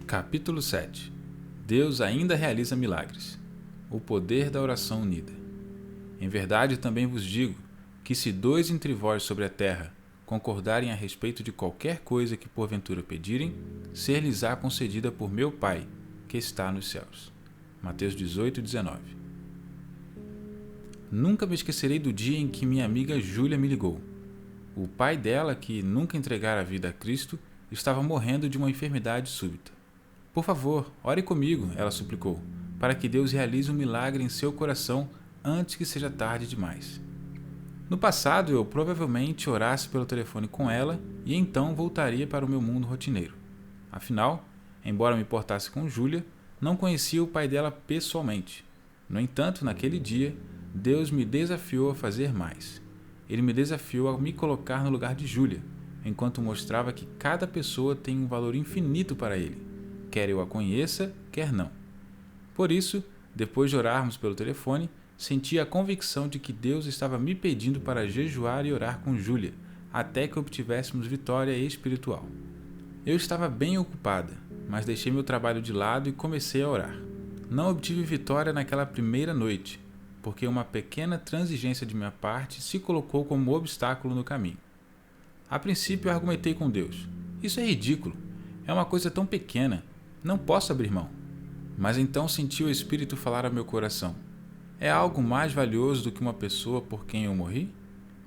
Capítulo 7. Deus ainda realiza milagres. O poder da oração unida. Em verdade também vos digo, que se 2 entre vós sobre a terra concordarem a respeito de qualquer coisa que porventura pedirem, ser-lhes-á concedida por meu Pai, que está nos céus. Mateus 18:19. Nunca me esquecerei do dia em que minha amiga Júlia me ligou. O pai dela, que nunca entregara a vida a Cristo, estava morrendo de uma enfermidade súbita. Por favor, ore comigo, ela suplicou, para que Deus realize um milagre em seu coração antes que seja tarde demais. No passado, eu provavelmente orasse pelo telefone com ela e então voltaria para o meu mundo rotineiro. Afinal, embora me importasse com Júlia, não conhecia o pai dela pessoalmente. No entanto, naquele dia, Deus me desafiou a fazer mais. Ele me desafiou a me colocar no lugar de Júlia, enquanto mostrava que cada pessoa tem um valor infinito para ele, quer eu a conheça, quer não. Por isso, depois de orarmos pelo telefone, senti a convicção de que Deus estava me pedindo para jejuar e orar com Júlia, até que obtivéssemos vitória espiritual. Eu estava bem ocupada, mas deixei meu trabalho de lado e comecei a orar. Não obtive vitória naquela primeira noite, porque uma pequena transigência de minha parte se colocou como obstáculo no caminho. A princípio, eu argumentei com Deus. Isso é ridículo. É uma coisa tão pequena. Não posso abrir mão. Mas então senti o Espírito falar ao meu coração. É algo mais valioso do que uma pessoa por quem eu morri?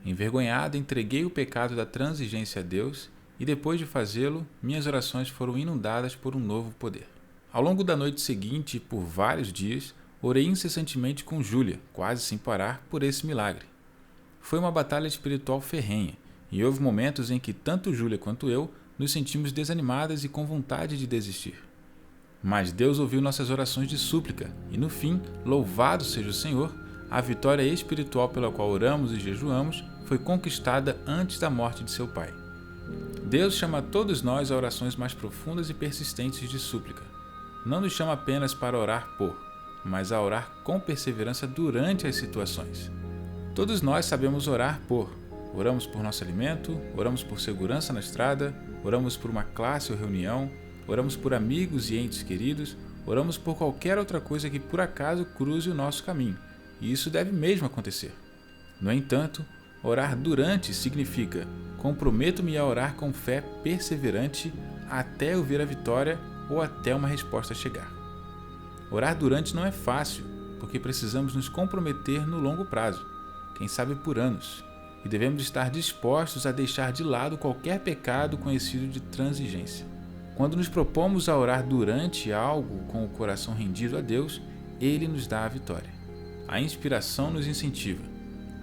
Envergonhado, entreguei o pecado da transigência a Deus e depois de fazê-lo, minhas orações foram inundadas por um novo poder. Ao longo da noite seguinte e por vários dias, orei incessantemente com Júlia, quase sem parar, por esse milagre. Foi uma batalha espiritual ferrenha, e houve momentos em que tanto Júlia quanto eu nos sentimos desanimadas e com vontade de desistir. Mas Deus ouviu nossas orações de súplica, e no fim, louvado seja o Senhor, a vitória espiritual pela qual oramos e jejuamos foi conquistada antes da morte de seu Pai. Deus chama todos nós a orações mais profundas e persistentes de súplica. Não nos chama apenas para orar por, mas a orar com perseverança durante as situações. Todos nós sabemos orar por. Oramos por nosso alimento, oramos por segurança na estrada, oramos por uma classe ou reunião, oramos por amigos e entes queridos, oramos por qualquer outra coisa que por acaso cruze o nosso caminho, e isso deve mesmo acontecer. No entanto, orar durante significa comprometo-me a orar com fé perseverante até eu ver a vitória ou até uma resposta chegar. Orar durante não é fácil, porque precisamos nos comprometer no longo prazo, quem sabe por anos, e devemos estar dispostos a deixar de lado qualquer pecado conhecido de transigência. Quando nos propomos a orar durante algo com o coração rendido a Deus, Ele nos dá a vitória. A inspiração nos incentiva.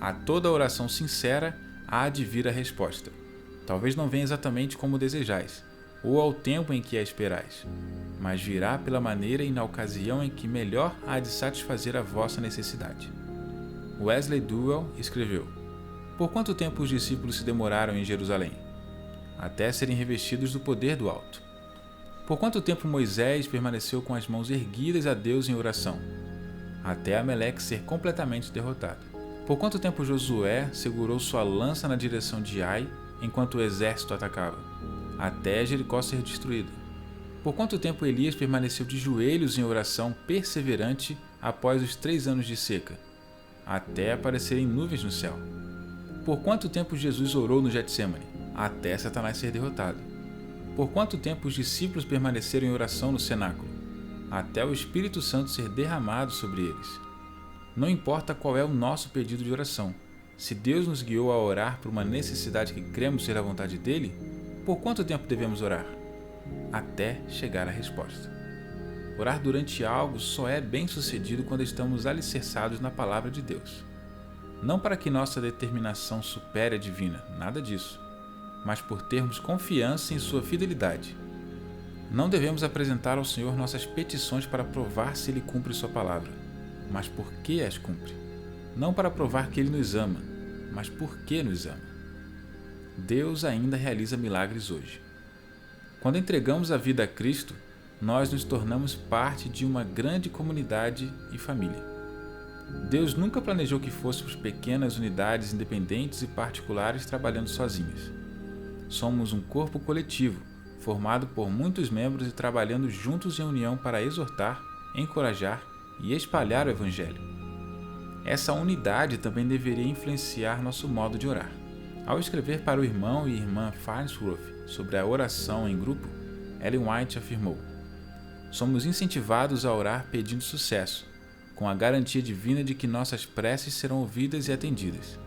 A toda oração sincera há de vir a resposta. Talvez não venha exatamente como desejais, ou ao tempo em que a esperais, mas virá pela maneira e na ocasião em que melhor há de satisfazer a vossa necessidade. Wesley Duell escreveu: Por quanto tempo os discípulos se demoraram em Jerusalém? Até serem revestidos do poder do alto. Por quanto tempo Moisés permaneceu com as mãos erguidas a Deus em oração? Até Amaleque ser completamente derrotado. Por quanto tempo Josué segurou sua lança na direção de Ai enquanto o exército atacava? Até Jericó ser destruída. Por quanto tempo Elias permaneceu de joelhos em oração perseverante após os 3 anos de seca? Até aparecerem nuvens no céu. Por quanto tempo Jesus orou no Getsemane? Até Satanás ser derrotado. Por quanto tempo os discípulos permaneceram em oração no cenáculo? Até o Espírito Santo ser derramado sobre eles. Não importa qual é o nosso pedido de oração, se Deus nos guiou a orar por uma necessidade que cremos ser a vontade dele, por quanto tempo devemos orar? Até chegar a resposta. Orar durante algo só é bem-sucedido quando estamos alicerçados na palavra de Deus. Não para que nossa determinação supere a divina, nada disso, mas por termos confiança em sua fidelidade. Não devemos apresentar ao Senhor nossas petições para provar se Ele cumpre sua palavra, mas por que as cumpre. Não para provar que Ele nos ama, mas por que nos ama. Deus ainda realiza milagres hoje. Quando entregamos a vida a Cristo, nós nos tornamos parte de uma grande comunidade e família. Deus nunca planejou que fôssemos pequenas unidades independentes e particulares trabalhando sozinhas. Somos um corpo coletivo, formado por muitos membros e trabalhando juntos em união para exortar, encorajar e espalhar o Evangelho. Essa unidade também deveria influenciar nosso modo de orar. Ao escrever para o irmão e irmã Farnsworth sobre a oração em grupo, Ellen White afirmou: "Somos incentivados a orar pedindo sucesso, com a garantia divina de que nossas preces serão ouvidas e atendidas.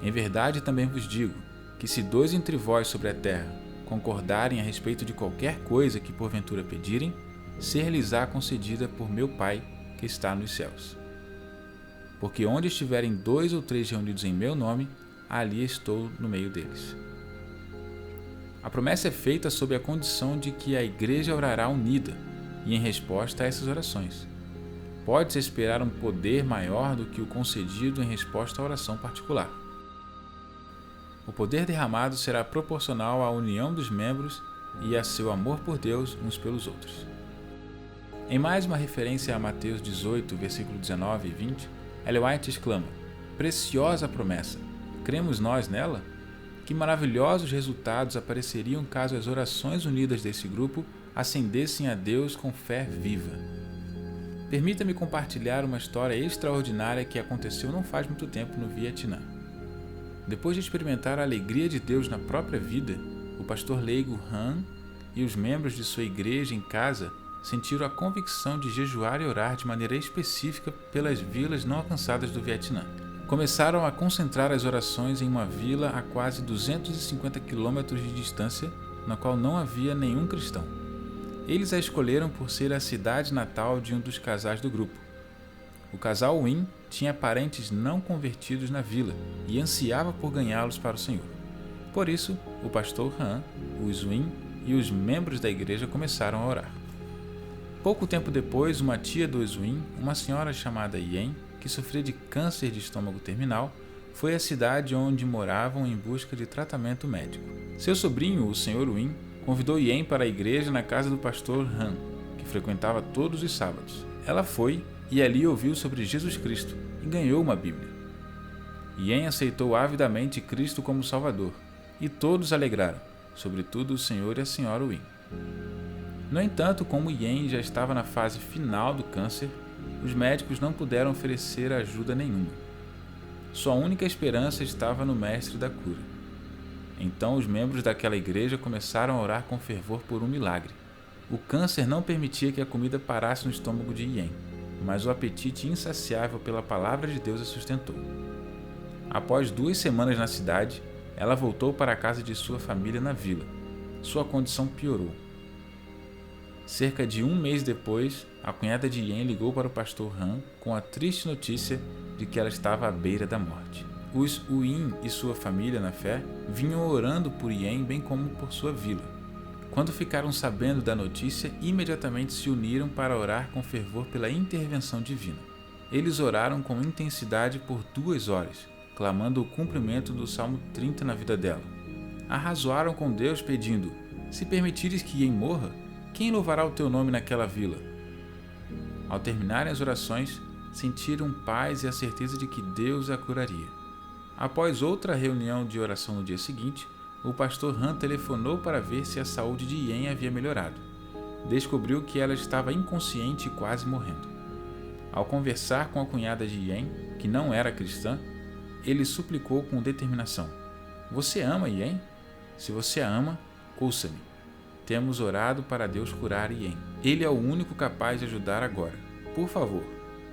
Em verdade também vos digo que se 2 entre vós sobre a terra concordarem a respeito de qualquer coisa que porventura pedirem, ser-lhes-á concedida por meu Pai que está nos céus. Porque onde estiverem 2 ou 3 reunidos em meu nome, ali estou no meio deles." A promessa é feita sob a condição de que a igreja orará unida e em resposta a essas orações. Pode-se esperar um poder maior do que o concedido em resposta à oração particular. O poder derramado será proporcional à união dos membros e a seu amor por Deus uns pelos outros. Em mais uma referência a Mateus 18, versículo 19 e 20, Ellen White exclama: "Preciosa promessa! Cremos nós nela? Que maravilhosos resultados apareceriam caso as orações unidas desse grupo ascendessem a Deus com fé viva." Permita-me compartilhar uma história extraordinária que aconteceu não faz muito tempo no Vietnã. Depois de experimentar a alegria de Deus na própria vida, o pastor leigo Han e os membros de sua igreja em casa sentiram a convicção de jejuar e orar de maneira específica pelas vilas não alcançadas do Vietnã. Começaram a concentrar as orações em uma vila a quase 250 quilômetros de distância, na qual não havia nenhum cristão. Eles a escolheram por ser a cidade natal de um dos casais do grupo. O casal Win tinha parentes não convertidos na vila e ansiava por ganhá-los para o Senhor. Por isso, o pastor Han, os Win e os membros da igreja começaram a orar. Pouco tempo depois, uma tia dos Win, uma senhora chamada Yen, que sofria de câncer de estômago terminal, foi à cidade onde moravam em busca de tratamento médico. Seu sobrinho, o Sr. Win, convidou Yen para a igreja na casa do pastor Han, que frequentava todos os sábados. Ela foi e ali ouviu sobre Jesus Cristo e ganhou uma Bíblia. Yen aceitou avidamente Cristo como Salvador e todos alegraram, sobretudo o Sr. e a Sra. Win. No entanto, como Yen já estava na fase final do câncer, os médicos não puderam oferecer ajuda nenhuma. Sua única esperança estava no Mestre da cura. Então os membros daquela igreja começaram a orar com fervor por um milagre. O câncer não permitia que a comida parasse no estômago de Yen, mas o apetite insaciável pela palavra de Deus a sustentou. Após 2 semanas na cidade, ela voltou para a casa de sua família na vila. Sua condição piorou. Cerca de 1 mês depois, a cunhada de Yen ligou para o pastor Han com a triste notícia de que ela estava à beira da morte. Os Win e sua família na fé vinham orando por Yen bem como por sua vila. Quando ficaram sabendo da notícia, imediatamente se uniram para orar com fervor pela intervenção divina. Eles oraram com intensidade por 2 horas, clamando o cumprimento do Salmo 30 na vida dela. Arrazoaram com Deus pedindo: "Se permitires que Yen morra, quem louvará o teu nome naquela vila?" Ao terminarem as orações, sentiram paz e a certeza de que Deus a curaria. Após outra reunião de oração no dia seguinte, o pastor Han telefonou para ver se a saúde de Yen havia melhorado. Descobriu que ela estava inconsciente e quase morrendo. Ao conversar com a cunhada de Yen, que não era cristã, ele suplicou com determinação: "Você ama Yen? Se você a ama, ouça-me. Temos orado para Deus curar Yen. Ele é o único capaz de ajudar agora. Por favor,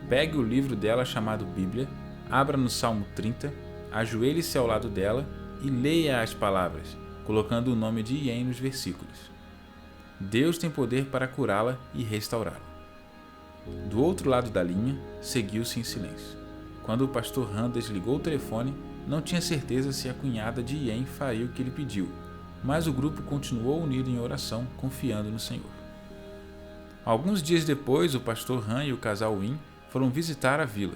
pegue o livro dela chamado Bíblia, abra no Salmo 30, ajoelhe-se ao lado dela e leia as palavras, colocando o nome de Yen nos versículos. Deus tem poder para curá-la e restaurá-la." Do outro lado da linha, seguiu-se em silêncio. Quando o pastor Han desligou o telefone, não tinha certeza se a cunhada de Yen faria o que ele pediu, mas o grupo continuou unido em oração, confiando no Senhor. Alguns dias depois, o pastor Han e o casal Win foram visitar a vila.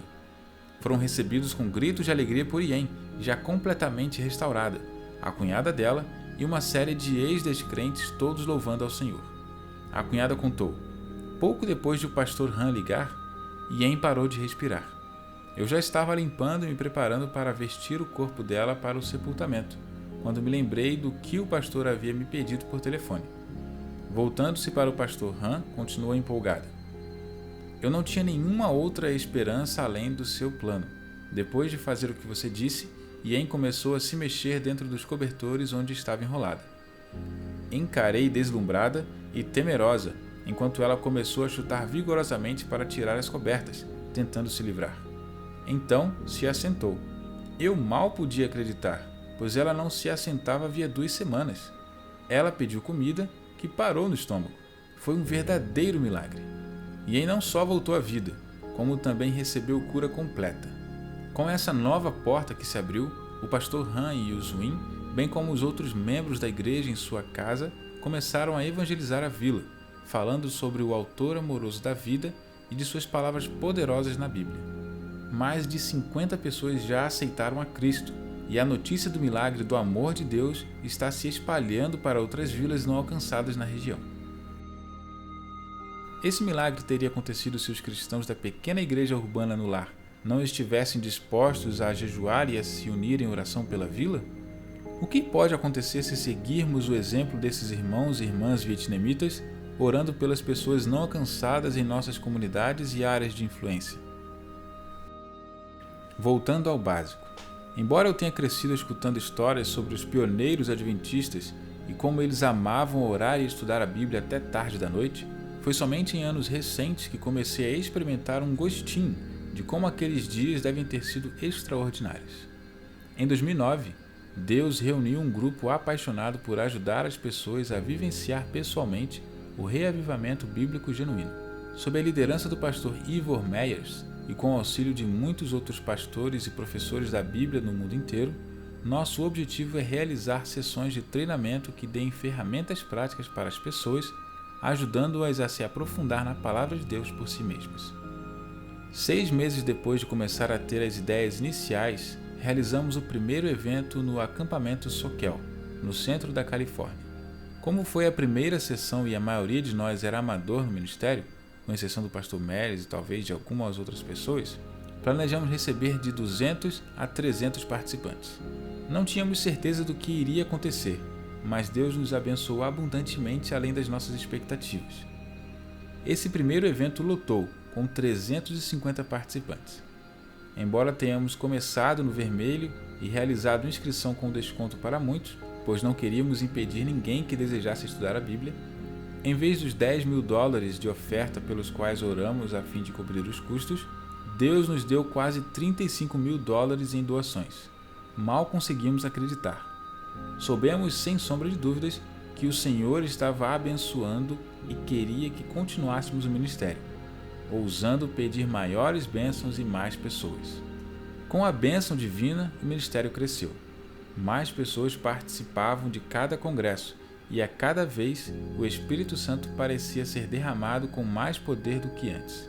Foram recebidos com gritos de alegria por Yen, já completamente restaurada, a cunhada dela e uma série de ex-descrentes, todos louvando ao Senhor. A cunhada contou: "Pouco depois de o pastor Han ligar, Yen parou de respirar. Eu já estava limpando e me preparando para vestir o corpo dela para o sepultamento, quando me lembrei do que o pastor havia me pedido por telefone. Voltando-se para o pastor Han, continuou empolgada. Eu não tinha nenhuma outra esperança além do seu plano. Depois de fazer o que você disse, Yen começou a se mexer dentro dos cobertores onde estava enrolada. Encarei deslumbrada e temerosa, enquanto ela começou a chutar vigorosamente para tirar as cobertas, tentando se livrar. Então se assentou. Eu mal podia acreditar, pois ela não se assentava havia 2 semanas. Ela pediu comida, que parou no estômago. Foi um verdadeiro milagre. Yen não só voltou à vida, como também recebeu cura completa. Com essa nova porta que se abriu, o pastor Han e o Zuin, bem como os outros membros da igreja em sua casa, começaram a evangelizar a vila, falando sobre o autor amoroso da vida e de suas palavras poderosas na Bíblia. Mais de 50 pessoas já aceitaram a Cristo, e a notícia do milagre do amor de Deus está se espalhando para outras vilas não alcançadas na região. Esse milagre teria acontecido se os cristãos da pequena igreja urbana no lar não estivessem dispostos a jejuar e a se unir em oração pela vila? O que pode acontecer se seguirmos o exemplo desses irmãos e irmãs vietnamitas, orando pelas pessoas não alcançadas em nossas comunidades e áreas de influência? Voltando ao básico. Embora eu tenha crescido escutando histórias sobre os pioneiros adventistas e como eles amavam orar e estudar a Bíblia até tarde da noite, foi somente em anos recentes que comecei a experimentar um gostinho de como aqueles dias devem ter sido extraordinários. Em 2009, Deus reuniu um grupo apaixonado por ajudar as pessoas a vivenciar pessoalmente o reavivamento bíblico genuíno. Sob a liderança do pastor Ivor Meyers e com o auxílio de muitos outros pastores e professores da Bíblia no mundo inteiro, nosso objetivo é realizar sessões de treinamento que deem ferramentas práticas para as pessoas, ajudando-as a se aprofundar na palavra de Deus por si mesmas. 6 meses depois de começar a ter as ideias iniciais, realizamos o primeiro evento no acampamento Soquel, no centro da Califórnia. Como foi a primeira sessão e a maioria de nós era amador no ministério, com exceção do pastor Meres e talvez de algumas outras pessoas, planejamos receber de 200 a 300 participantes. Não tínhamos certeza do que iria acontecer, mas Deus nos abençoou abundantemente além das nossas expectativas. Esse primeiro evento lotou, com 350 participantes. Embora tenhamos começado no vermelho e realizado inscrição com desconto para muitos, pois não queríamos impedir ninguém que desejasse estudar a Bíblia, em vez dos $10.000 de oferta pelos quais oramos a fim de cobrir os custos, Deus nos deu quase $35.000 em doações. Mal conseguimos acreditar. Soubemos, sem sombra de dúvidas, que o Senhor estava abençoando e queria que continuássemos o ministério, ousando pedir maiores bênçãos e mais pessoas. Com a bênção divina, o ministério cresceu. Mais pessoas participavam de cada congresso, e a cada vez o Espírito Santo parecia ser derramado com mais poder do que antes.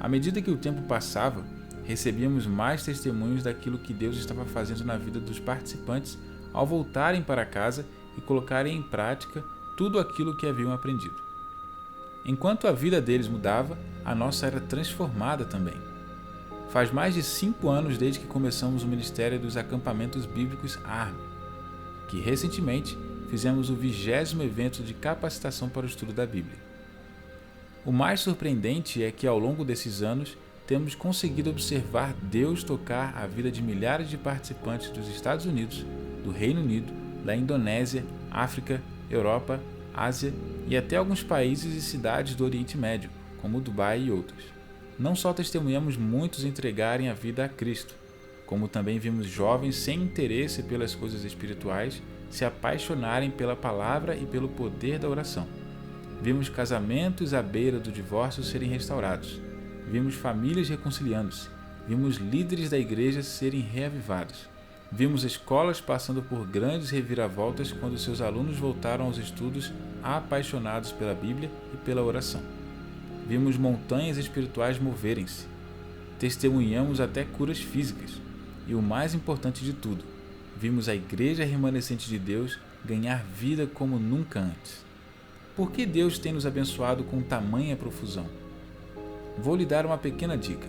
À medida que o tempo passava, recebíamos mais testemunhos daquilo que Deus estava fazendo na vida dos participantes ao voltarem para casa e colocarem em prática tudo aquilo que haviam aprendido. Enquanto a vida deles mudava, a nossa era transformada também. Faz mais de 5 anos desde que começamos o Ministério dos Acampamentos Bíblicos ARM, que recentemente fizemos o 20º evento de capacitação para o estudo da Bíblia. O mais surpreendente é que ao longo desses anos temos conseguido observar Deus tocar a vida de milhares de participantes dos Estados Unidos, do Reino Unido, da Indonésia, África, Europa, Ásia e até alguns países e cidades do Oriente Médio, como Dubai e outros. Não só testemunhamos muitos entregarem a vida a Cristo, como também vimos jovens sem interesse pelas coisas espirituais se apaixonarem pela palavra e pelo poder da oração. Vimos casamentos à beira do divórcio serem restaurados. Vimos famílias reconciliando-se. Vimos líderes da igreja serem reavivados. Vimos escolas passando por grandes reviravoltas quando seus alunos voltaram aos estudos apaixonados pela Bíblia e pela oração. Vimos montanhas espirituais moverem-se. Testemunhamos até curas físicas. E o mais importante de tudo, vimos a Igreja Remanescente de Deus ganhar vida como nunca antes. Por que Deus tem nos abençoado com tamanha profusão? Vou lhe dar uma pequena dica.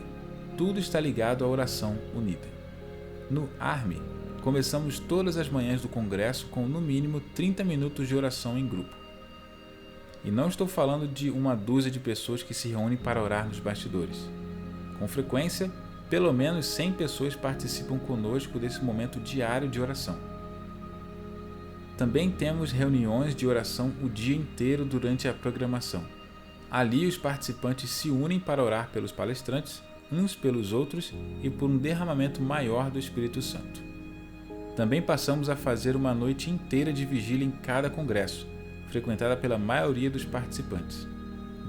Tudo está ligado à oração unida. No ARM, começamos todas as manhãs do congresso com no mínimo 30 minutos de oração em grupo. E não estou falando de uma dúzia de pessoas que se reúnem para orar nos bastidores. Com frequência, pelo menos 100 pessoas participam conosco desse momento diário de oração. Também temos reuniões de oração o dia inteiro durante a programação. Ali os participantes se unem para orar pelos palestrantes, uns pelos outros e por um derramamento maior do Espírito Santo. Também passamos a fazer uma noite inteira de vigília em cada congresso, frequentada pela maioria dos participantes.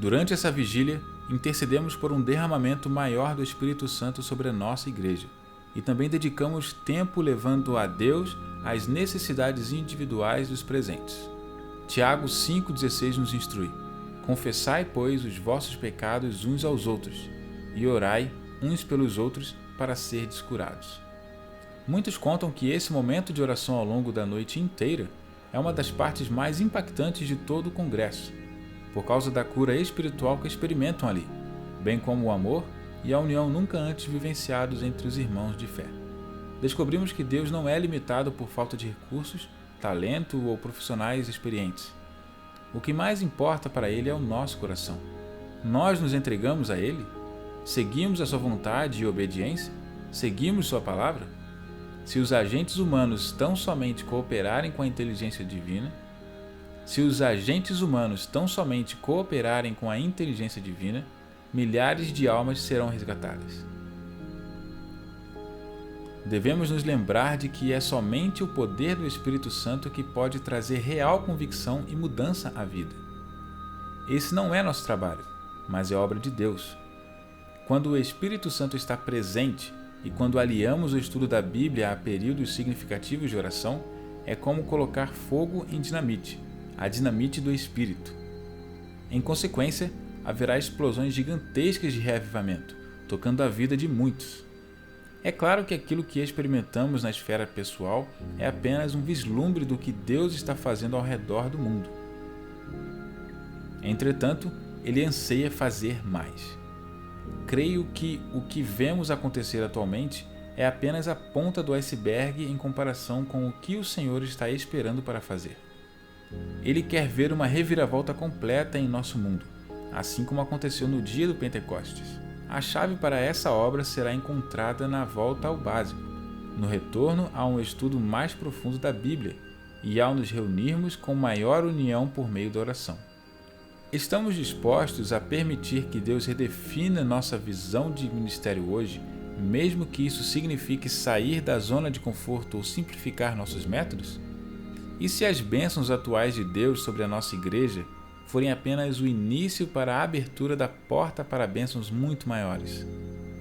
Durante essa vigília, intercedemos por um derramamento maior do Espírito Santo sobre a nossa igreja e também dedicamos tempo levando a Deus as necessidades individuais dos presentes. Tiago 5,16 nos instrui: confessai, pois, os vossos pecados uns aos outros e orai uns pelos outros para serdes curados. Muitos contam que esse momento de oração ao longo da noite inteira é uma das partes mais impactantes de todo o congresso, por causa da cura espiritual que experimentam ali, bem como o amor e a união nunca antes vivenciados entre os irmãos de fé. Descobrimos que Deus não é limitado por falta de recursos, talento ou profissionais experientes. O que mais importa para Ele é o nosso coração. Nós nos entregamos a Ele? Seguimos a sua vontade e obediência? Seguimos sua palavra? Se os agentes humanos tão somente cooperarem com a inteligência divina, milhares de almas serão resgatadas. Devemos nos lembrar de que é somente o poder do Espírito Santo que pode trazer real convicção e mudança à vida. Esse não é nosso trabalho, mas é obra de Deus. Quando o Espírito Santo está presente e quando aliamos o estudo da Bíblia a períodos significativos de oração, é como colocar fogo em dinamite, a dinamite do Espírito. Em consequência, haverá explosões gigantescas de reavivamento, tocando a vida de muitos. É claro que aquilo que experimentamos na esfera pessoal é apenas um vislumbre do que Deus está fazendo ao redor do mundo. Entretanto, Ele anseia fazer mais. Creio que o que vemos acontecer atualmente é apenas a ponta do iceberg em comparação com o que o Senhor está esperando para fazer. Ele quer ver uma reviravolta completa em nosso mundo, assim como aconteceu no dia do Pentecostes. A chave para essa obra será encontrada na volta ao básico, no retorno a um estudo mais profundo da Bíblia e ao nos reunirmos com maior união por meio da oração. Estamos dispostos a permitir que Deus redefina nossa visão de ministério hoje, mesmo que isso signifique sair da zona de conforto ou simplificar nossos métodos? E se as bênçãos atuais de Deus sobre a nossa igreja forem apenas o início para a abertura da porta para bênçãos muito maiores?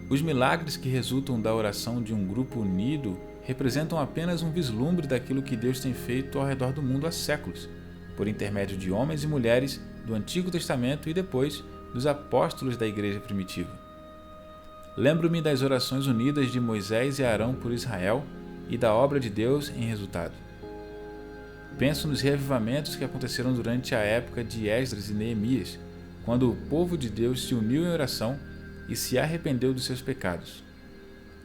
Os milagres que resultam da oração de um grupo unido representam apenas um vislumbre daquilo que Deus tem feito ao redor do mundo há séculos, por intermédio de homens e mulheres do Antigo Testamento e depois dos apóstolos da igreja primitiva. Lembro-me das orações unidas de Moisés e Arão por Israel e da obra de Deus em resultado. Penso nos reavivamentos que aconteceram durante a época de Esdras e Neemias, quando o povo de Deus se uniu em oração e se arrependeu dos seus pecados.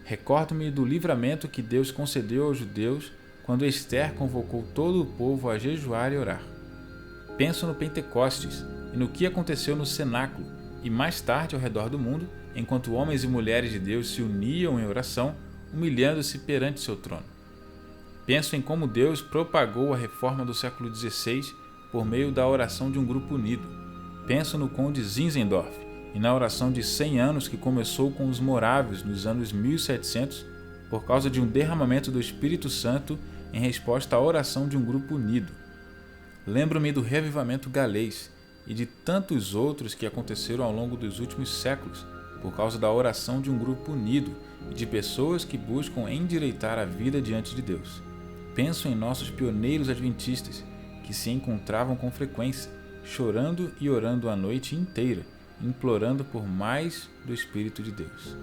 Recordo-me do livramento que Deus concedeu aos judeus quando Ester convocou todo o povo a jejuar e orar. Penso no Pentecostes e no que aconteceu no cenáculo e mais tarde ao redor do mundo, enquanto homens e mulheres de Deus se uniam em oração, humilhando-se perante seu trono. Penso em como Deus propagou a reforma do século XVI por meio da oração de um grupo unido. Penso no conde Zinzendorf e na oração de 100 anos que começou com os morávios nos anos 1700 por causa de um derramamento do Espírito Santo em resposta à oração de um grupo unido. Lembro-me do revivamento galês e de tantos outros que aconteceram ao longo dos últimos séculos por causa da oração de um grupo unido e de pessoas que buscam endireitar a vida diante de Deus. Penso em nossos pioneiros adventistas, que se encontravam com frequência, chorando e orando a noite inteira, implorando por mais do Espírito de Deus.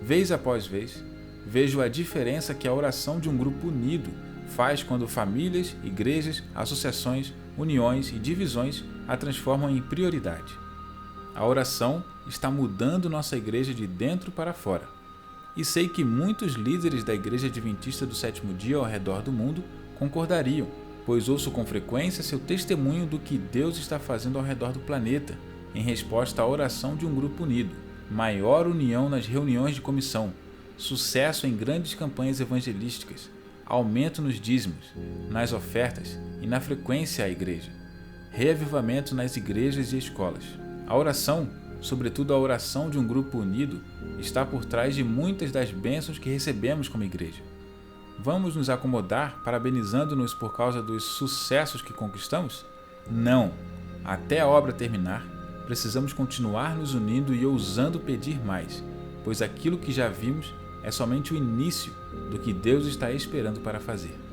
Vez após vez, vejo a diferença que a oração de um grupo unido faz quando famílias, igrejas, associações, uniões e divisões a transformam em prioridade. A oração está mudando nossa igreja de dentro para fora. E sei que muitos líderes da Igreja Adventista do Sétimo Dia ao redor do mundo concordariam, pois ouço com frequência seu testemunho do que Deus está fazendo ao redor do planeta, em resposta à oração de um grupo unido, maior união nas reuniões de comissão, sucesso em grandes campanhas evangelísticas, aumento nos dízimos, nas ofertas e na frequência à igreja, reavivamento nas igrejas e escolas. A oração, sobretudo a oração de um grupo unido, está por trás de muitas das bênçãos que recebemos como igreja. Vamos nos acomodar parabenizando-nos por causa dos sucessos que conquistamos? Não! Até a obra terminar, precisamos continuar nos unindo e ousando pedir mais, pois aquilo que já vimos é somente o início do que Deus está esperando para fazer.